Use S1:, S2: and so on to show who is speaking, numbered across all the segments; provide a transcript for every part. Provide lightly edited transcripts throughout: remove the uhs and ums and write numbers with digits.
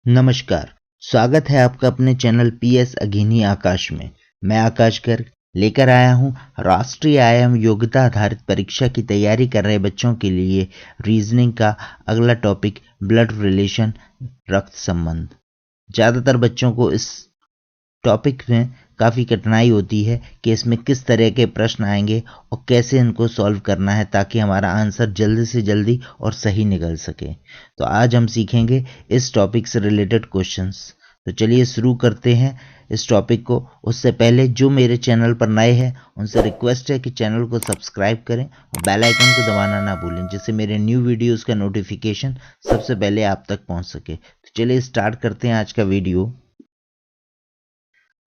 S1: नमस्कार। स्वागत है आपका अपने चैनल पीएस अघिनी आकाश में। मैं आकाश गर्ग लेकर आया हूं राष्ट्रीय आयाम योग्यता आधारित परीक्षा की तैयारी कर रहे बच्चों के लिए रीजनिंग का अगला टॉपिक ब्लड रिलेशन, रक्त संबंध। ज़्यादातर बच्चों को इस टॉपिक में काफ़ी कठिनाई होती है कि इसमें किस तरह के प्रश्न आएंगे और कैसे इनको सॉल्व करना है ताकि हमारा आंसर जल्दी से जल्दी और सही निकल सके। तो आज हम सीखेंगे इस टॉपिक से रिलेटेड क्वेश्चंस। तो चलिए शुरू करते हैं इस टॉपिक को। उससे पहले जो मेरे चैनल पर नए हैं उनसे रिक्वेस्ट है कि चैनल को सब्सक्राइब करें और बेल आइकन को दबाना ना भूलें, जिससे मेरे न्यू वीडियोस का नोटिफिकेशन सबसे पहले आप तक पहुंच सके। तो चलिए स्टार्ट करते हैं आज का वीडियो।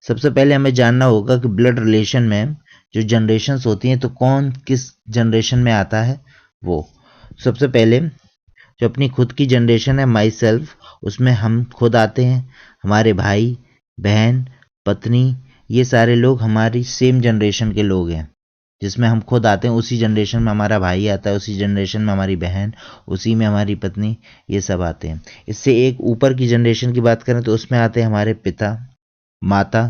S1: सबसे पहले हमें जानना होगा कि ब्लड रिलेशन में जो जनरेशन्स होती हैं तो कौन किस जनरेशन में आता है। वो सबसे पहले जो अपनी खुद की जनरेशन है माई सेल्फ, उसमें हम खुद आते हैं, हमारे भाई बहन पत्नी ये सारे लोग हमारी सेम जनरेशन के लोग हैं। जिसमें हम खुद आते हैं उसी जनरेशन में हमारा भाई आता है, उसी जनरेशन में हमारी बहन, उसी में हमारी पत्नी, ये सब आते हैं। इससे एक ऊपर की जनरेशन की बात करें तो उसमें आते हैं हमारे पिता माता,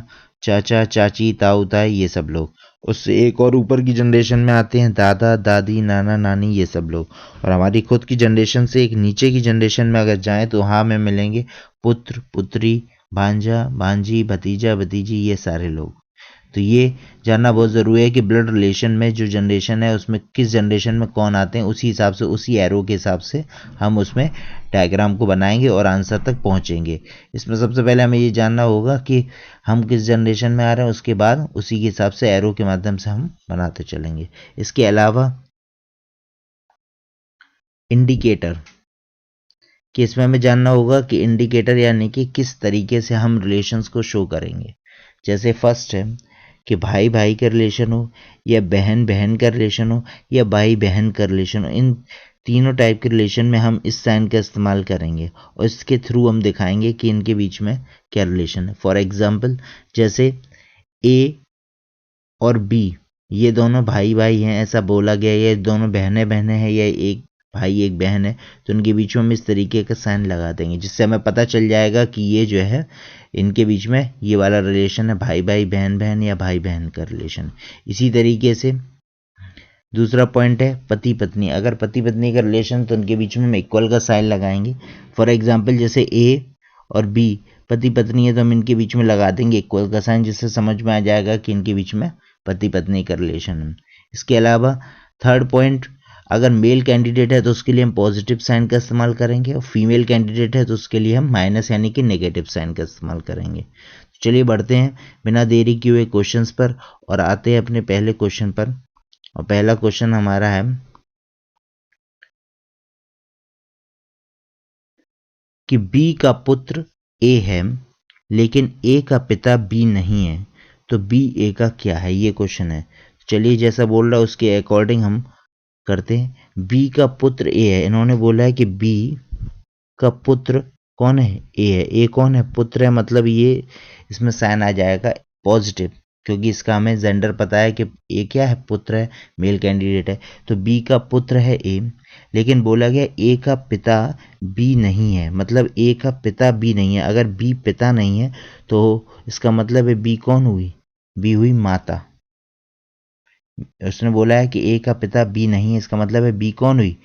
S1: चाचा चाची, ताऊ ताई, ये सब लोग। उससे एक और ऊपर की जनरेशन में आते हैं दादा दादी, नाना नानी, ये सब लोग। और हमारी खुद की जनरेशन से एक नीचे की जनरेशन में अगर जाएं तो वहाँ हमें मिलेंगे पुत्र पुत्री, भांजा भांजी, भतीजा भतीजी, ये सारे लोग। तो ये जानना बहुत ज़रूरी है कि ब्लड रिलेशन में जो जनरेशन है उसमें किस जनरेशन में कौन आते हैं, उसी हिसाब से उसी एरो के हिसाब से हम उसमें डायग्राम को बनाएंगे और आंसर तक पहुंचेंगे। इसमें सबसे पहले हमें ये जानना होगा कि हम किस जनरेशन में आ रहे हैं, उसके बाद उसी के हिसाब से एरो के माध्यम से हम बनाते चलेंगे। इसके अलावा इंडिकेटर कि इसमें हमें जानना होगा कि इंडिकेटर यानी कि किस तरीके से हम रिलेशंस को शो करेंगे। जैसे फर्स्ट है कि भाई भाई का रिलेशन हो, या बहन बहन का रिलेशन हो, या भाई बहन का रिलेशन हो। इन तीनों टाइप के रिलेशन में हम इस साइन का इस्तेमाल करेंगे और इसके थ्रू हम दिखाएंगे कि इनके बीच में क्या रिलेशन है। फॉर एग्जाम्पल जैसे ए और बी ये दोनों भाई भाई हैं ऐसा बोला गया, ये दोनों बहनें बहनें हैं, या एक भाई एक बहन है, तो उनके बीच में हम इस तरीके का साइन लगा देंगे जिससे हमें पता चल जाएगा कि ये जो है इनके बीच में ये वाला रिलेशन है, भाई भाई बहन बहन या भाई बहन का रिलेशन। इसी तरीके से दूसरा पॉइंट है पति पत्नी। अगर पति पत्नी का रिलेशन तो उनके बीच में हम इक्वल का साइन लगाएंगे। फॉर एग्जाम्पल जैसे ए और बी पति पत्नी है तो हम इनके बीच में लगा देंगे इक्वल का साइन, जिससे समझ में आ जाएगा कि इनके बीच में पति पत्नी का रिलेशन है। इसके अलावा थर्ड पॉइंट, अगर मेल कैंडिडेट है तो उसके लिए हम पॉजिटिव साइन का इस्तेमाल करेंगे और फीमेल कैंडिडेट है तो उसके लिए हम माइनस यानी कि नेगेटिव साइन का इस्तेमाल करेंगे। तो चलिए बढ़ते हैं बिना देरी किए हुए क्वेश्चंस पर और आते हैं अपने पहले क्वेश्चन पर। और पहला क्वेश्चन हमारा है कि बी का पुत्र ए है लेकिन ए का पिता बी नहीं है, तो बी ए का क्या है, ये क्वेश्चन है। चलिए जैसा बोल रहा है उसके अकॉर्डिंग हम करते हैं। बी का पुत्र ए है, इन्होंने बोला है कि बी का पुत्र कौन है, ए है। ए कौन है, पुत्र है, मतलब ये इसमें साइन आ जाएगा पॉजिटिव, क्योंकि इसका हमें जेंडर पता है कि ए क्या है, पुत्र है, मेल कैंडिडेट है। तो बी का पुत्र है ए, लेकिन बोला गया ए का पिता बी नहीं है, मतलब ए का पिता बी नहीं है। अगर बी पिता नहीं है तो इसका मतलब है बी कौन हुई, बी हुई माता। उसने बोला है कि ए का पिता बी नहीं है, इसका मतलब है बी कौन हुई,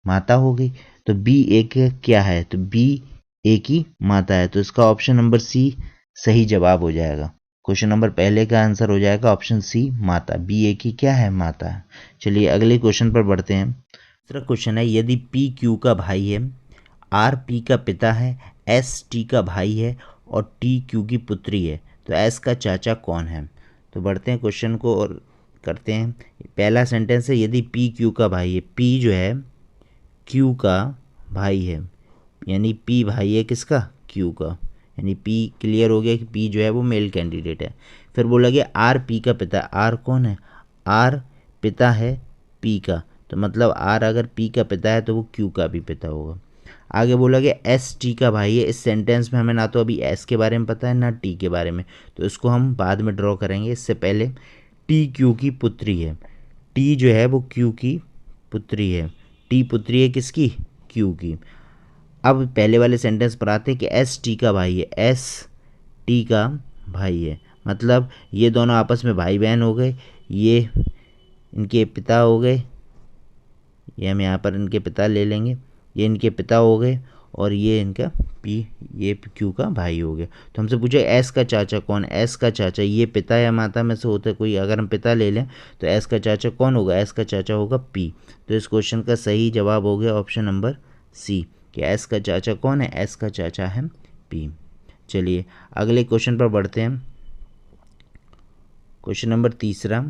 S1: माता हो गई। तो बी ए के क्या है, तो बी ए की माता है। तो इसका ऑप्शन नंबर सी सही जवाब हो जाएगा। क्वेश्चन नंबर पहले का आंसर हो जाएगा ऑप्शन सी माता, बी ए की क्या है, माता है। चलिए अगले क्वेश्चन पर बढ़ते हैं। दूसरा क्वेश्चन है यदि पी क्यू का भाई है, आर पी का पिता है, एस टी का भाई है और टी क्यू की पुत्री है, तो एस का चाचा कौन है। तो बढ़ते हैं क्वेश्चन को और करते हैं। पहला सेंटेंस है यदि पी क्यू का भाई है, पी जो है क्यू का भाई है, यानी पी भाई है किसका, क्यू का, यानी पी क्लियर हो गया कि पी जो है वो मेल कैंडिडेट है। फिर बोला गया आर पी का पिता, आर कौन है, आर पिता है पी का, तो मतलब आर अगर पी का पिता है तो वो क्यू का भी पिता होगा। आगे बोला गया एस टी का भाई है। इस सेंटेंस में हमें ना तो अभी एस के बारे में पता है ना टी के बारे में, तो इसको हम बाद में ड्रॉ करेंगे। इससे पहले टी क्यू की पुत्री है, टी जो है वो क्यू की पुत्री है, टी पुत्री है किसकी, क्यू की। अब पहले वाले सेंटेंस पर आते कि एस टी का भाई है, एस टी का भाई है, मतलब ये दोनों आपस में भाई बहन हो गए, ये इनके पिता हो गए, ये हम यहाँ पर इनके पिता ले लेंगे, ये इनके पिता हो गए, और ये इनका पी, ये क्यू का भाई हो गया। तो हमसे पूछे एस का चाचा कौन, एस का चाचा ये पिता या माता में से होता है कोई, अगर हम पिता ले लें तो एस का चाचा कौन होगा, एस का चाचा होगा पी। तो इस क्वेश्चन का सही जवाब हो गया ऑप्शन नंबर सी कि एस का चाचा कौन है, एस का चाचा है पी। चलिए अगले क्वेश्चन पर बढ़ते हैं। क्वेश्चन नंबर तीसरा,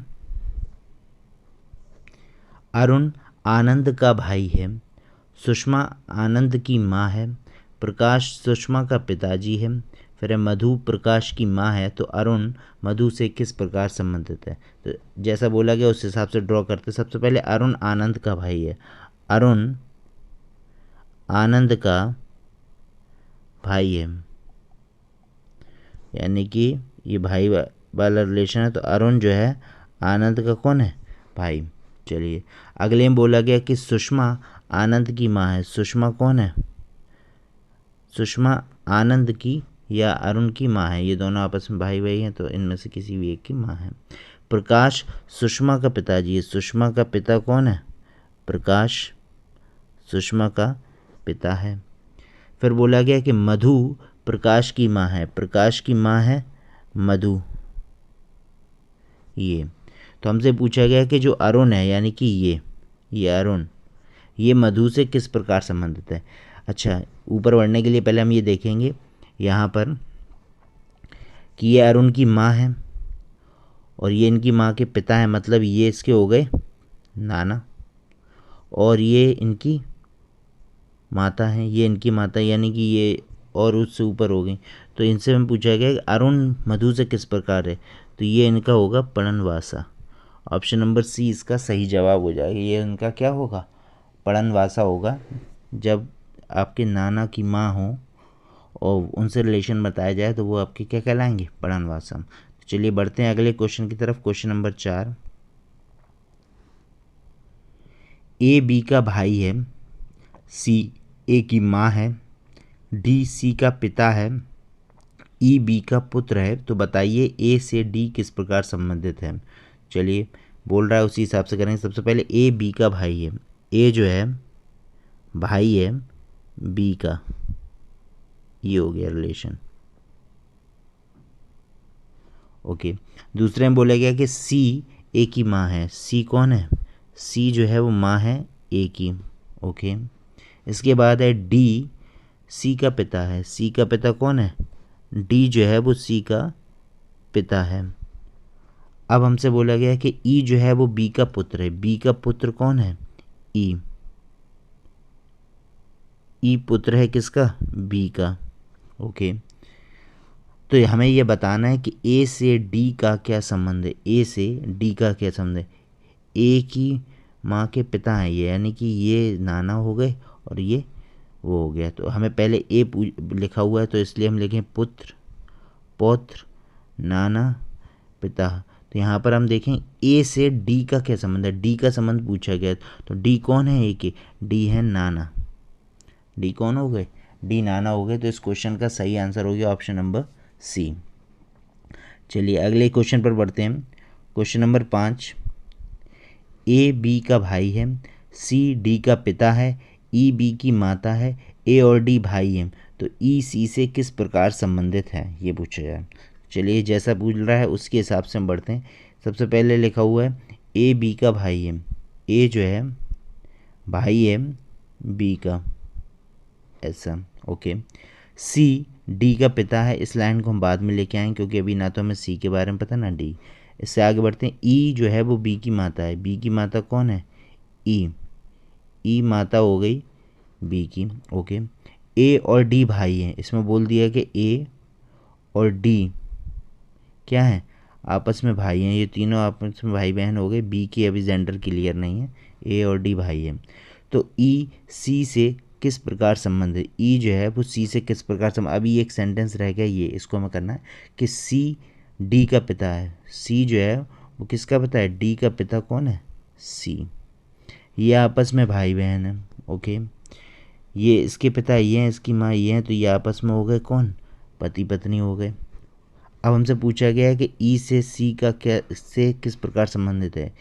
S1: अरुण आनंद का भाई है, सुषमा आनंद की माँ है, प्रकाश सुषमा का पिताजी है, फिर मधु प्रकाश की माँ है, तो अरुण मधु से किस प्रकार संबंधित है। तो जैसा बोला गया उस हिसाब से ड्रॉ करते। सबसे पहले अरुण आनंद का भाई है, अरुण आनंद का भाई है, यानी कि ये भाई वाला रिलेशन है, तो अरुण जो है आनंद का कौन है, भाई। चलिए अगले में बोला गया कि सुषमा आनंद की माँ है, सुषमा कौन है, सुषमा आनंद की या अरुण की माँ है, ये दोनों आपस में भाई भाई हैं, तो इनमें से किसी भी एक की माँ है। प्रकाश सुषमा का पिताजी है, सुषमा का पिता कौन है, प्रकाश सुषमा का पिता है। फिर बोला गया कि मधु प्रकाश की माँ है, प्रकाश की माँ है मधु, ये। तो हमसे पूछा गया कि जो अरुण है यानी कि ये अरुण, ये मधु से किस प्रकार संबंधित है। अच्छा, ऊपर बढ़ने के लिए पहले हम ये देखेंगे यहाँ पर कि ये अरुण की माँ है और ये इनकी माँ के पिता हैं, मतलब ये इसके हो गए नाना, और ये इनकी माता हैं, ये इनकी माता, यानी कि ये और उससे ऊपर हो गई। तो इनसे हमें पूछा गया कि अरुण मधु से किस प्रकार है, तो ये इनका होगा पड़नवासा। ऑप्शन नंबर सी इसका सही जवाब हो जाएगा, ये उनका क्या होगा, पड़नवासा होगा। जब आपके नाना की माँ हो और उनसे रिलेशन बताया जाए तो वो आपके क्या कहलाएंगे, पड़नवासम। तो चलिए बढ़ते हैं अगले क्वेश्चन की तरफ। क्वेश्चन नंबर 4, ए बी का भाई है, सी ए की माँ है, डी सी का पिता है, ई बी का पुत्र है, तो बताइए ए से डी किस प्रकार संबंधित है। चलिए बोल रहा है उसी हिसाब से करेंगे। सबसे पहले ए बी का भाई है, ए जो है भाई है बी का, ये हो गया रिलेशन। ओके, दूसरे में बोला गया कि सी ए की माँ है, सी कौन है, सी जो है वो माँ है ए की। ओके, इसके बाद है डी सी का पिता है, सी का पिता कौन है, डी जो है वो सी का पिता है। अब हमसे बोला गया कि ई जो है वो बी का पुत्र है, बी का पुत्र कौन है, ई, ई पुत्र है किसका, बी का। ओके, तो हमें ये बताना है कि ए से डी का क्या संबंध है, ए से डी का क्या संबंध है। ए की माँ के पिता हैं ये, यानी कि ये नाना हो गए और ये वो हो गया। तो हमें पहले ए लिखा हुआ है तो इसलिए हम लिखें पुत्र, पौत्र, नाना, पिता। तो यहाँ पर हम देखें ए से डी का क्या संबंध है, डी का संबंध पूछा गया, तो डी कौन है, ए के, डी है नाना, डी कौन हो गए, डी नाना हो गए। तो इस क्वेश्चन का सही आंसर हो गया ऑप्शन नंबर सी। चलिए अगले क्वेश्चन पर बढ़ते हैं। क्वेश्चन नंबर 5, ए बी का भाई है, सी डी का पिता है, ई बी की माता है, ए और डी भाई हैं, तो ई सी से किस प्रकार संबंधित है, ये पूछा जाए। चलिए जैसा पूछ रहा है उसके हिसाब से हम बढ़ते हैं। सबसे पहले लिखा हुआ है ए बी का भाई है, ए जो है भाई है बी का, ऐसा। ओके, सी डी का पिता है, इस लाइन को हम बाद में लेके आएंगे क्योंकि अभी ना तो हमें सी के बारे में पता ना डी। इससे आगे बढ़ते हैं, ई जो है वो बी की माता है, बी की माता कौन है, ई, ई माता हो गई बी की। ओके, ए और डी भाई हैं, इसमें बोल दिया कि ए और डी क्या है, आपस में भाई हैं, ये तीनों आपस में भाई बहन हो गए। बी की अभी जेंडर क्लियर नहीं है, ए और डी भाई हैं। तो ई सी से किस प्रकार संबंध है, ई जो है वो सी से किस प्रकार संबंध। अभी एक सेंटेंस रह गया, ये इसको हमें करना है कि सी डी का पिता है, सी जो है वो किसका पिता है, डी का पिता कौन है, सी, ये आपस में भाई बहन है। ओके, ये इसके पिता ये हैं, इसकी माँ ये हैं, तो ये आपस में हो गए कौन, पति पत्नी हो गए। अब हमसे पूछा गया है कि ई से सी का क्या से किस प्रकार संबंधित है।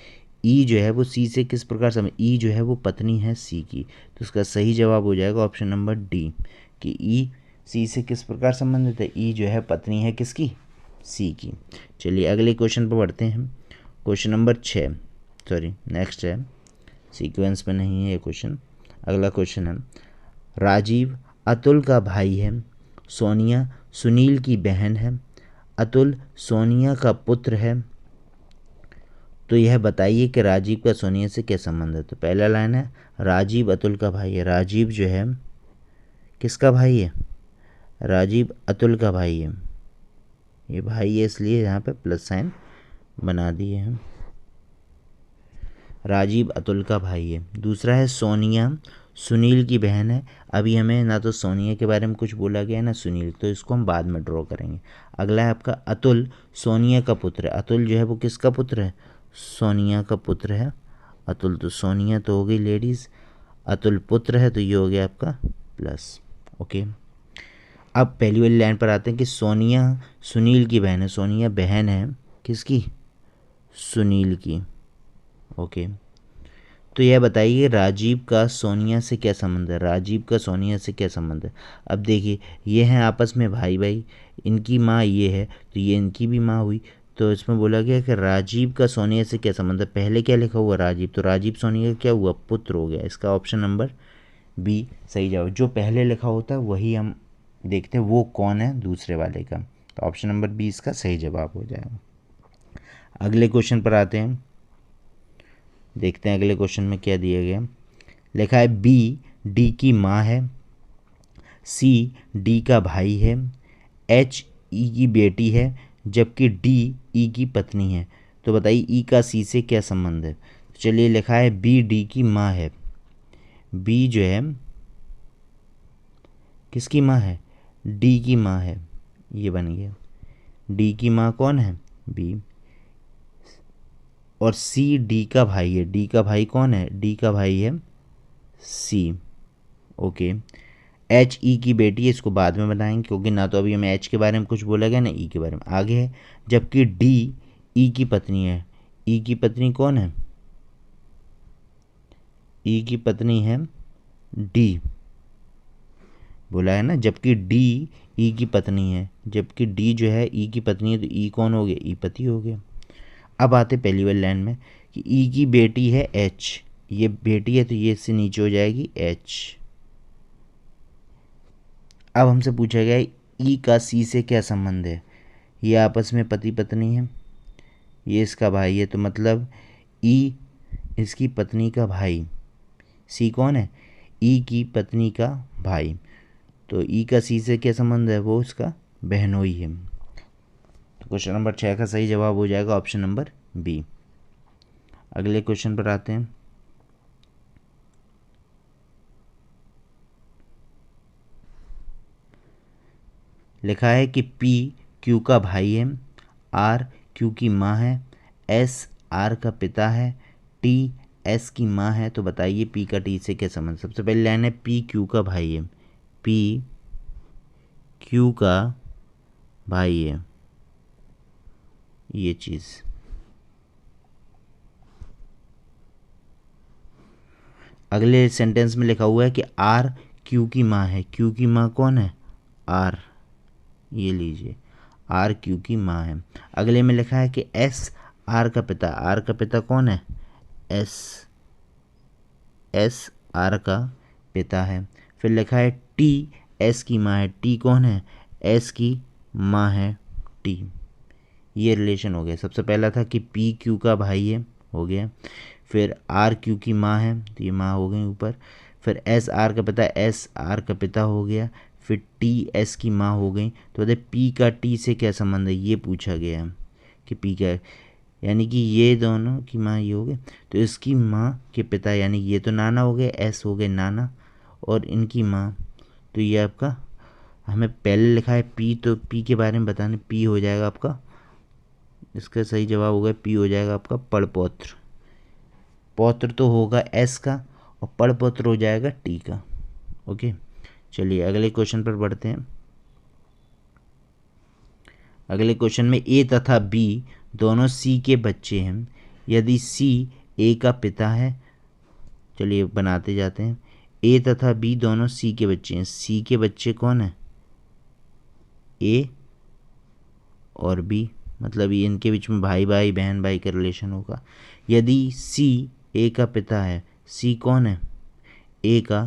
S1: ई जो है वो सी से किस प्रकार संबंधित, ई जो है वो पत्नी है सी की, तो उसका सही जवाब हो जाएगा ऑप्शन नंबर डी कि ई सी से किस प्रकार संबंधित है। ई जो है पत्नी है किसकी, सी की। चलिए अगले क्वेश्चन पर बढ़ते हैं। क्वेश्चन नंबर 6, सॉरी नेक्स्ट है, सीक्वेंस में नहीं है ये क्वेश्चन। अगला क्वेश्चन है, राजीव अतुल का भाई है, सोनिया सुनील की बहन है, अतुल सोनिया का पुत्र है, तो यह बताइए कि राजीव का सोनिया से क्या संबंध है। तो पहला लाइन है राजीव अतुल का भाई है। राजीव जो है किसका भाई है, राजीव अतुल का भाई है। ये भाई है इसलिए यहाँ पे प्लस साइन बना दिए हैं। राजीव अतुल का भाई है। दूसरा है सोनिया सुनील की बहन है। अभी हमें ना तो सोनिया के बारे में कुछ बोला गया ना सुनील, तो इसको हम बाद में ड्रॉ करेंगे। अगला है आपका अतुल सोनिया का पुत्र है। अतुल जो है वो किसका पुत्र है, सोनिया का पुत्र है। अतुल तो सोनिया तो हो गई लेडीज़, अतुल पुत्र है तो ये हो गया आपका प्लस। ओके, अब पहली वाली लाइन पर आते हैं कि सोनिया सुनील की बहन है। सोनिया बहन है किसकी, सुनील की। ओके, तो यह बताइए राजीव का सोनिया से क्या संबंध है। राजीव का सोनिया से क्या संबंध है। अब देखिए ये हैं आपस में भाई भाई, इनकी माँ ये है तो ये इनकी भी माँ हुई, तो इसमें बोला गया कि राजीव का सोनिया से क्या संबंध है। पहले क्या लिखा हुआ राजीव, तो राजीव सोनिया क्या हुआ, पुत्र हो गया। इसका ऑप्शन नंबर बी सही जवाब। जो पहले लिखा होता है वही हम देखते हैं वो कौन है दूसरे वाले का, तो ऑप्शन नंबर बी इसका सही जवाब हो जाएगा। अगले क्वेश्चन पर आते हैं, देखते हैं अगले क्वेश्चन में क्या दिया गया। लिखा है बी डी की माँ है, सी डी का भाई है, एच ई की बेटी है, जबकि डी ई की पत्नी है। तो बताइए ई का सी से क्या संबंध है। तो चलिए लिखा है बी डी की माँ है। बी जो है किसकी माँ है, डी की माँ है। ये बन गया, डी की माँ कौन है, बी। और सी डी का भाई है। डी का भाई कौन है, डी का भाई है सी। ओके, एच ई की बेटी है, इसको बाद में बताएंगे क्योंकि ना तो अभी हमें एच के बारे में कुछ बोला गया ना ई के बारे में। आगे है जबकि डी ई की पत्नी है। ई की पत्नी कौन है, ई की पत्नी है डी, बोला है ना, जबकि डी ई की पत्नी है। जबकि डी जो है ई की पत्नी है तो ई कौन हो गया, ई पति हो गया। अब आते पहली वाली लाइन में कि ई की बेटी है एच, ये बेटी है तो ये इससे नीचे हो जाएगी एच। अब हमसे पूछा गया ई का सी से क्या संबंध है। ये आपस में पति पत्नी है, ये इसका भाई है, तो मतलब ई इसकी पत्नी का भाई, सी कौन है, ई की पत्नी का भाई, तो ई का सी से क्या संबंध है, वो उसका बहनोई है। तो क्वेश्चन नंबर 6 का सही जवाब हो जाएगा ऑप्शन नंबर बी। अगले क्वेश्चन पर आते हैं। लिखा है कि पी क्यू का भाई है, आर क्यू की माँ है, एस आर का पिता है, टी एस की माँ है। तो बताइए पी का टी से क्या संबंध। सबसे पहले लाइन है पी क्यू का भाई है, पी क्यू का भाई है, ये चीज़। अगले सेंटेंस में लिखा हुआ है कि आर क्यू की माँ है। क्यू की माँ कौन है, आर, ये लीजिए आर क्यू की माँ है। अगले में लिखा है कि एस आर का पिता, आर का पिता कौन है, एस, एस आर का पिता है। फिर लिखा है टी एस की माँ है, टी कौन है, एस की माँ है टी। ये रिलेशन हो गया। सबसे पहला था कि पी क्यू का भाई है, हो गया। फिर आर क्यू की माँ है, तो ये माँ हो गई ऊपर। फिर एस आर का पिता, एस आर का पिता हो गया। फिर टी एस की माँ हो गई। तो बताइए पी का टी से क्या संबंध है, ये पूछा गया है कि पी का, यानी कि ये दोनों की माँ ये हो गए तो इसकी माँ के पिता, यानी ये तो नाना हो गए, एस हो गए नाना, और इनकी माँ, तो ये आपका हमें पहले लिखा है पी, तो पी के बारे में बताने, पी हो जाएगा आपका, इसका सही जवाब होगा पी हो जाएगा आपका पड़पौत्र। पौत्र तो होगा एस का और पड़पौत्र हो जाएगा टी का। ओके, चलिए अगले क्वेश्चन पर बढ़ते हैं। अगले क्वेश्चन में ए तथा बी दोनों सी के बच्चे हैं। यदि सी ए का पिता है, चलिए बनाते जाते हैं। ए तथा बी दोनों सी के बच्चे हैं। सी के बच्चे कौन है? ए और बी, मतलब ये इनके बीच में भाई भाई बहन भाई का रिलेशन होगा। यदि सी ए का पिता है, सी कौन है? ए का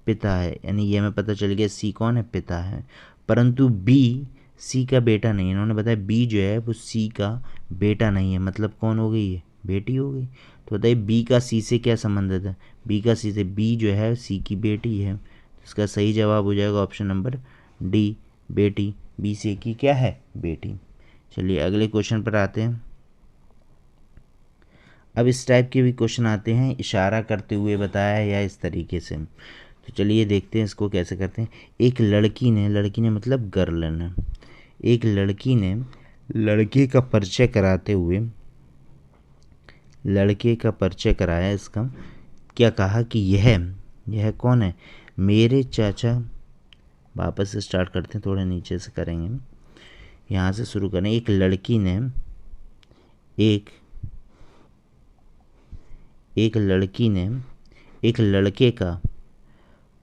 S1: पिता है, यानी ये हमें पता चल गया सी कौन है? पिता है। परंतु बी सी का बेटा नहीं है। इन्होंने बताया बी जो है वो सी का बेटा नहीं है, मतलब कौन हो गई? ये बेटी हो गई। तो बताइए बी का सी से क्या संबंध है? बी का सी से, बी जो है सी की बेटी है। इसका सही जवाब हो जाएगा ऑप्शन नंबर डी, बेटी। बी से की क्या है? बेटी। चलिए अगले क्वेश्चन पर आते हैं। अब इस टाइप के भी क्वेश्चन आते हैं, इशारा करते हुए बताया है या इस तरीके से। तो चलिए देखते हैं इसको कैसे करते हैं। एक लड़की ने मतलब गर्ल ने, एक लड़की ने लड़के का परिचय कराते हुए, लड़के का परिचय कराया, इसका क्या कहा कि यह कौन है? मेरे चाचा। वापस से स्टार्ट करते हैं, थोड़े नीचे से करेंगे, यहाँ से शुरू करें। एक लड़की ने एक लड़की ने एक लड़के का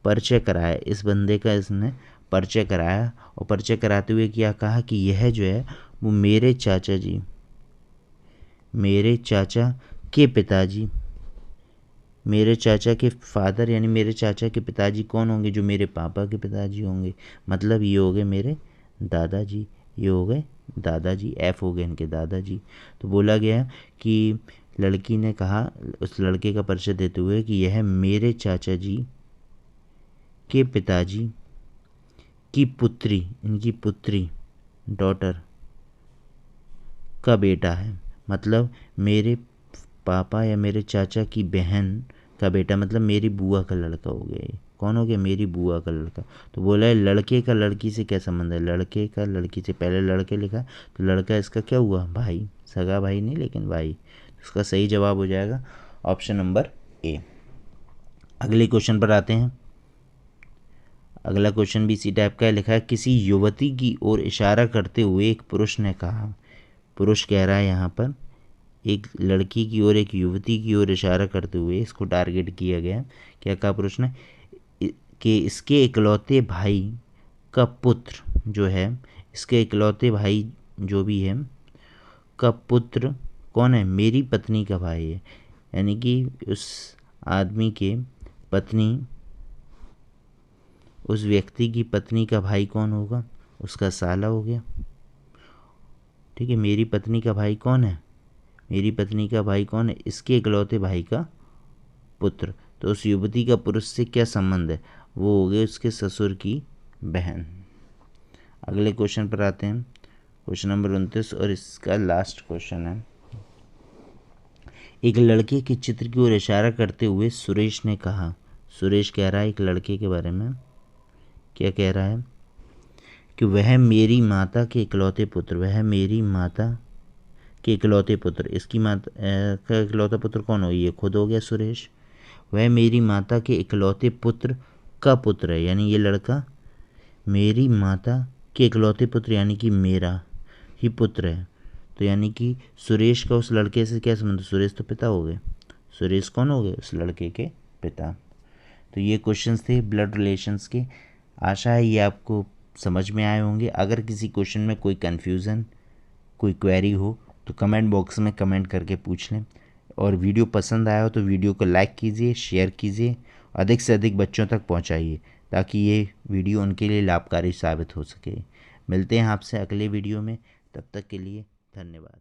S1: परिचय कराया। इस बंदे का इसने परिचय कराया, और परिचय कराते हुए क्या कहा कि यह जो है वो मेरे चाचा जी, मेरे चाचा के पिताजी, मेरे चाचा के फादर, यानी मेरे चाचा के पिताजी कौन होंगे? जो मेरे पापा के पिताजी होंगे, मतलब ये हो गए मेरे दादाजी, ये हो गए दादाजी, एफ हो गए इनके दादाजी। तो बोला गया कि लड़की ने कहा उस लड़के का परिचय देते हुए कि यह मेरे चाचा जी के पिताजी की पुत्री, इनकी पुत्री, डॉटर का बेटा है, मतलब मेरे पापा या मेरे चाचा की बहन का बेटा, मतलब मेरी बुआ का लड़का हो गया। ये कौन हो गया? मेरी बुआ का लड़का। तो बोला है लड़के का लड़की से क्या संबंध है? लड़के का लड़की से, पहले लड़के लिखा तो लड़का इसका क्या हुआ? भाई, सगा भाई नहीं लेकिन भाई। इसका सही जवाब हो जाएगा ऑप्शन नंबर ए। अगले क्वेश्चन पर आते हैं। अगला क्वेश्चन भी इसी टाइप का है। लिखा है किसी युवती की ओर इशारा करते हुए एक पुरुष ने कहा, पुरुष कह रहा है यहाँ पर, एक लड़की की ओर एक युवती की ओर इशारा करते हुए इसको टारगेट किया गया। क्या कहा पुरुष ने? कि इसके इकलौते भाई का पुत्र जो है, इसके इकलौते भाई जो भी है का पुत्र कौन है? मेरी पत्नी का भाई है। यानी कि उस आदमी के पत्नी, उस व्यक्ति की पत्नी का भाई कौन होगा? उसका साला हो गया। ठीक है, मेरी पत्नी का भाई कौन है? मेरी पत्नी का भाई कौन है? इसके इकलौते भाई का पुत्र। तो उस युवती का पुरुष से क्या संबंध है? वो हो गए उसके ससुर की बहन। अगले क्वेश्चन पर आते हैं, क्वेश्चन नंबर 29, और इसका लास्ट क्वेश्चन है। एक लड़के के चित्र की ओर इशारा करते हुए सुरेश ने कहा, सुरेश कह रहा है एक लड़के के बारे में, क्या कह रहा है? कि वह मेरी माता के इकलौते पुत्र, वह मेरी माता के इकलौते पुत्र, इसकी माता का इकलौता पुत्र कौन हो? ये खुद हो गया सुरेश। वह मेरी माता के इकलौते पुत्र का पुत्र है, यानी ये लड़का मेरी माता के इकलौते पुत्र, यानी कि मेरा ही पुत्र है। तो यानी कि सुरेश का उस लड़के से क्या संबंध? सुरेश तो पिता हो गए। सुरेश कौन हो गए? उस लड़के के पिता। तो ये क्वेश्चंस थे ब्लड रिलेशंस के। आशा है ये आपको समझ में आए होंगे। अगर किसी क्वेश्चन में कोई कन्फ्यूज़न, कोई क्वेरी हो तो कमेंट बॉक्स में कमेंट करके पूछ लें। और वीडियो पसंद आया हो तो वीडियो को लाइक कीजिए, शेयर कीजिए, अधिक से अधिक बच्चों तक पहुंचाइए ताकि ये वीडियो उनके लिए लाभकारी साबित हो सके। मिलते हैं आपसे अगले वीडियो में, तब तक के लिए धन्यवाद।